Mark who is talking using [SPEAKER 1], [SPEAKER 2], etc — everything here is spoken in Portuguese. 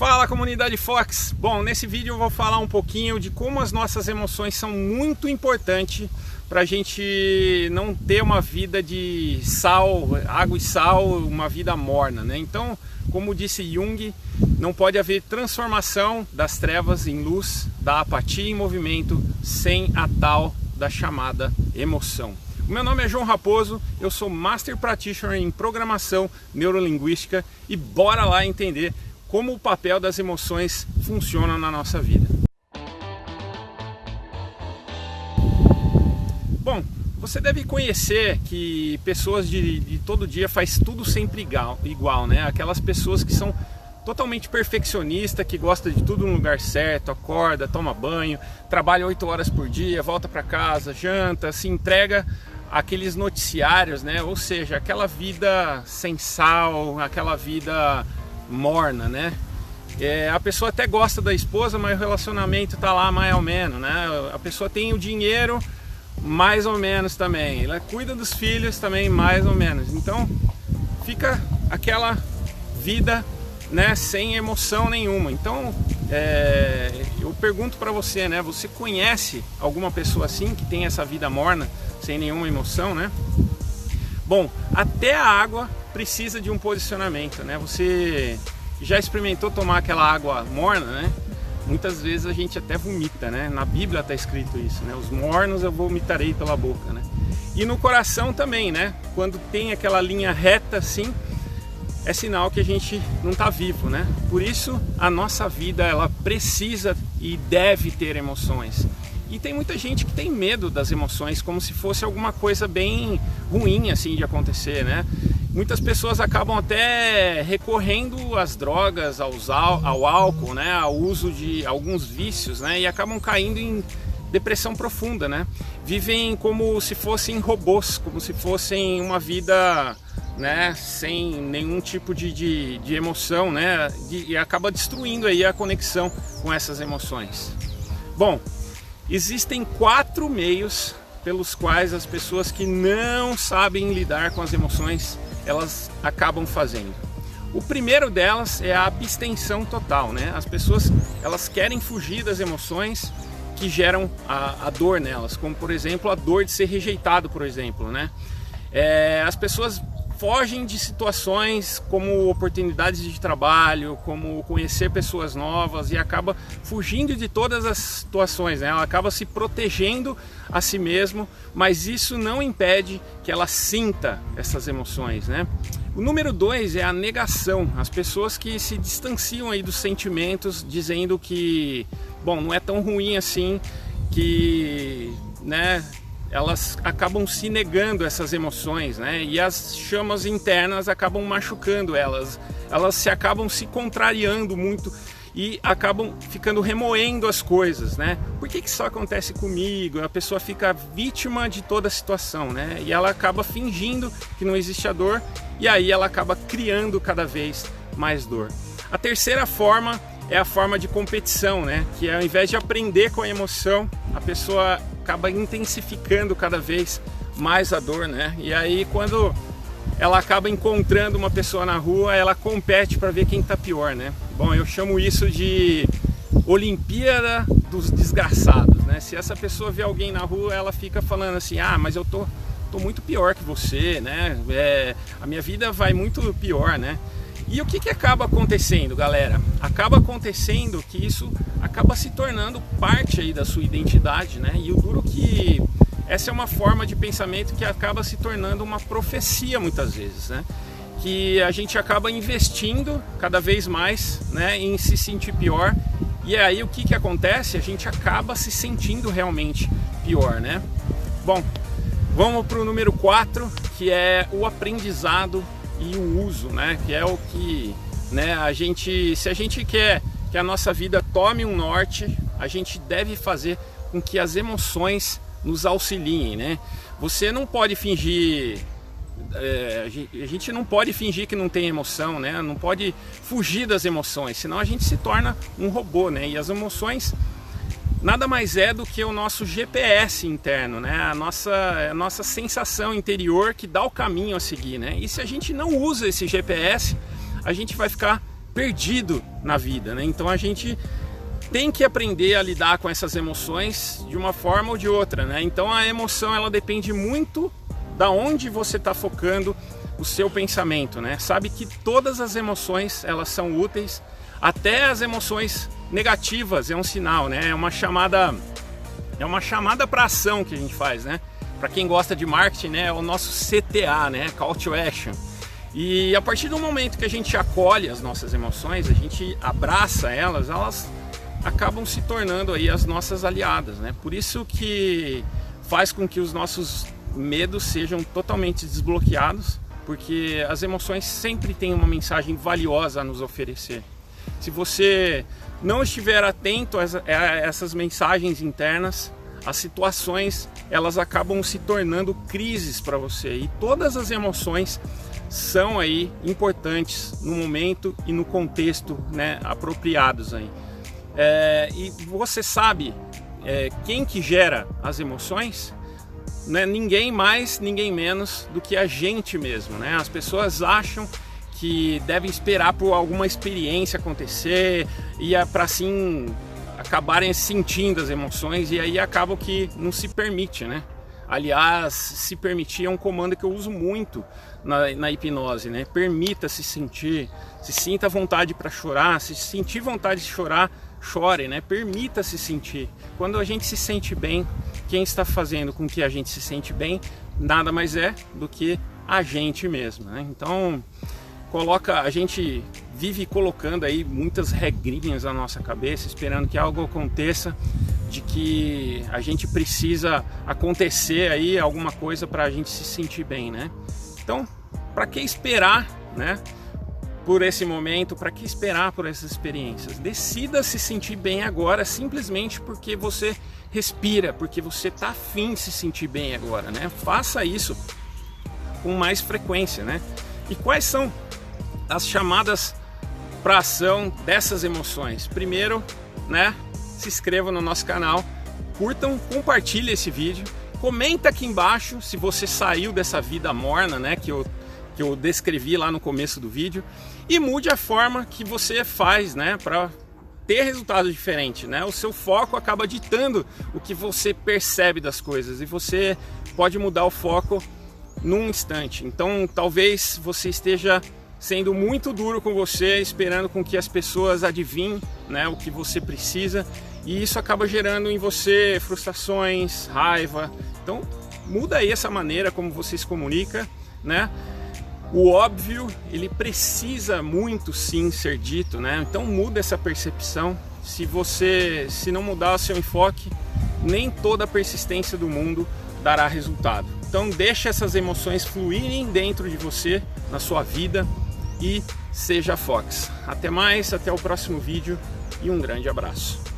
[SPEAKER 1] Fala, comunidade Fox! Bom, nesse vídeo eu vou falar um pouquinho de como as nossas emoções são muito importantes para a gente não ter uma vida de sal, água e sal, uma vida morna, né? Então, como disse Jung, não pode haver transformação das trevas em luz, da apatia em movimento, sem a tal da chamada emoção. O meu nome é João Raposo, eu sou Master Practitioner em Programação Neurolinguística e bora lá entender como o papel das emoções funciona na nossa vida. Bom, você deve conhecer que pessoas de todo dia faz tudo sempre igual, né? Aquelas pessoas que são totalmente perfeccionistas, que gostam de tudo no lugar certo, acorda, toma banho, trabalha 8 horas por dia, volta para casa, janta, se entrega àqueles noticiários, né? Ou seja, aquela vida sem sal, aquela vida morna, né? A pessoa até gosta da esposa, mas o relacionamento tá lá mais ou menos, né? A pessoa tem o dinheiro mais ou menos também, ela cuida dos filhos também mais ou menos, então fica aquela vida, né, sem emoção nenhuma. Então eu pergunto para você, né, você conhece alguma pessoa assim que tem essa vida morna, sem nenhuma emoção, né? Bom, até a água precisa de um posicionamento, né? Você já experimentou tomar aquela água morna, né? Muitas vezes a gente até vomita, né? Na Bíblia está escrito isso, né? Os mornos eu vomitarei pela boca, né? E no coração também, né? Quando tem aquela linha reta assim, é sinal que a gente não está vivo, né? Por isso a nossa vida, ela precisa e deve ter emoções. E tem muita gente que tem medo das emoções, como se fosse alguma coisa bem ruim assim de acontecer, né? Muitas pessoas acabam até recorrendo às drogas, ao álcool, né? Ao uso de alguns vícios, né? E acabam caindo em depressão profunda, né? Vivem como se fossem robôs, como se fossem uma vida, né, sem nenhum tipo de emoção, né? E acaba destruindo aí a conexão com essas emoções. Bom, existem 4 meios pelos quais as pessoas que não sabem lidar com as emoções, elas acabam fazendo. O primeiro delas é a abstenção total, né? As pessoas, elas querem fugir das emoções que geram a dor nelas, como por exemplo a dor de ser rejeitado, por exemplo, né? As pessoas fogem de situações como oportunidades de trabalho, como conhecer pessoas novas, e acaba fugindo de todas as situações, né? Ela acaba se protegendo a si mesmo, mas isso não impede que ela sinta essas emoções, né? O número 2 é a negação, as pessoas que se distanciam aí dos sentimentos, dizendo que, bom, não é tão ruim assim, que, né, elas acabam se negando essas emoções, né? E as chamas internas acabam machucando elas se acabam se contrariando muito e acabam ficando remoendo as coisas, né? Por que isso acontece comigo? A pessoa fica vítima de toda a situação, né? E ela acaba fingindo que não existe a dor, e aí ela acaba criando cada vez mais dor. A terceira forma é a forma de competição, né? Que ao invés de aprender com a emoção, a pessoa acaba intensificando cada vez mais a dor, né? E aí quando ela acaba encontrando uma pessoa na rua, ela compete para ver quem tá pior, né? Bom, eu chamo isso de Olimpíada dos desgraçados, né? Se essa pessoa vê alguém na rua, ela fica falando assim: ah, mas eu tô muito pior que você, né? A minha vida vai muito pior, né? E o que acaba acontecendo, galera? Acaba acontecendo que isso acaba se tornando parte aí da sua identidade, né? E o duro que essa é uma forma de pensamento que acaba se tornando uma profecia muitas vezes, né? Que a gente acaba investindo cada vez mais, né, em se sentir pior. E aí o que acontece? A gente acaba se sentindo realmente pior, né? Bom, vamos para o número 4, que é o aprendizado e o uso, né? Que é o que, né, se a gente quer que a nossa vida tome um norte, a gente deve fazer com que as emoções nos auxiliem, né? Você não pode fingir, a gente não pode fingir que não tem emoção, né? Não pode fugir das emoções, senão a gente se torna um robô, né? E as emoções nada mais é do que o nosso GPS interno, né? A nossa sensação interior que dá o caminho a seguir, né? E se a gente não usa esse GPS, a gente vai ficar perdido na vida, né? Então a gente tem que aprender a lidar com essas emoções de uma forma ou de outra, né? Então a emoção, ela depende muito da onde você está focando o seu pensamento, né? Sabe que todas as emoções, elas são úteis, até as emoções negativas é um sinal, né? É uma chamada para ação que a gente faz, né? Para quem gosta de marketing, né? É o nosso CTA, né? Call to Action. E a partir do momento que a gente acolhe as nossas emoções, a gente abraça elas acabam se tornando aí as nossas aliadas, né? Por isso que faz com que os nossos medos sejam totalmente desbloqueados, porque as emoções sempre têm uma mensagem valiosa a nos oferecer. Se você não estiver atento a essas mensagens internas, as situações, elas acabam se tornando crises para você, e todas as emoções são aí importantes no momento e no contexto, né, apropriados aí. E você sabe quem que gera as emoções? Não é ninguém mais, ninguém menos do que a gente mesmo, né? As pessoas acham que devem esperar por alguma experiência acontecer e para assim acabarem sentindo as emoções, e aí acabam que não se permite, né? Aliás, se permitir é um comando que eu uso muito na hipnose, né? Permita-se sentir, se sinta vontade para chorar, se sentir vontade de chorar, chore, né? Permita-se sentir. Quando a gente se sente bem, quem está fazendo com que a gente se sente bem nada mais é do que a gente mesmo, né? Então a gente vive colocando aí muitas regrinhas na nossa cabeça, esperando que algo aconteça, de que a gente precisa acontecer aí alguma coisa para a gente se sentir bem, né? Então, para que esperar, né? Por esse momento, para que esperar por essas experiências? Decida se sentir bem agora, simplesmente porque você respira, porque você está afim de se sentir bem agora, né? Faça isso com mais frequência, né? E quais são as chamadas para ação dessas emoções? Primeiro, né? Se inscreva no nosso canal, curtam, compartilhem esse vídeo, comenta aqui embaixo se você saiu dessa vida morna, né? Que eu descrevi lá no começo do vídeo, e mude a forma que você faz, né, para ter resultado diferente, né? O seu foco acaba ditando o que você percebe das coisas, e você pode mudar o foco num instante. Então talvez você esteja sendo muito duro com você, esperando com que as pessoas adivinhem, né, o que você precisa, e isso acaba gerando em você frustrações, raiva. Então muda aí essa maneira como você se comunica, né? O óbvio, ele precisa muito sim ser dito, né? Então muda essa percepção. Se não mudar o seu enfoque, nem toda a persistência do mundo dará resultado. Então deixa essas emoções fluírem dentro de você, na sua vida, e seja Fox. Até mais, até o próximo vídeo e um grande abraço.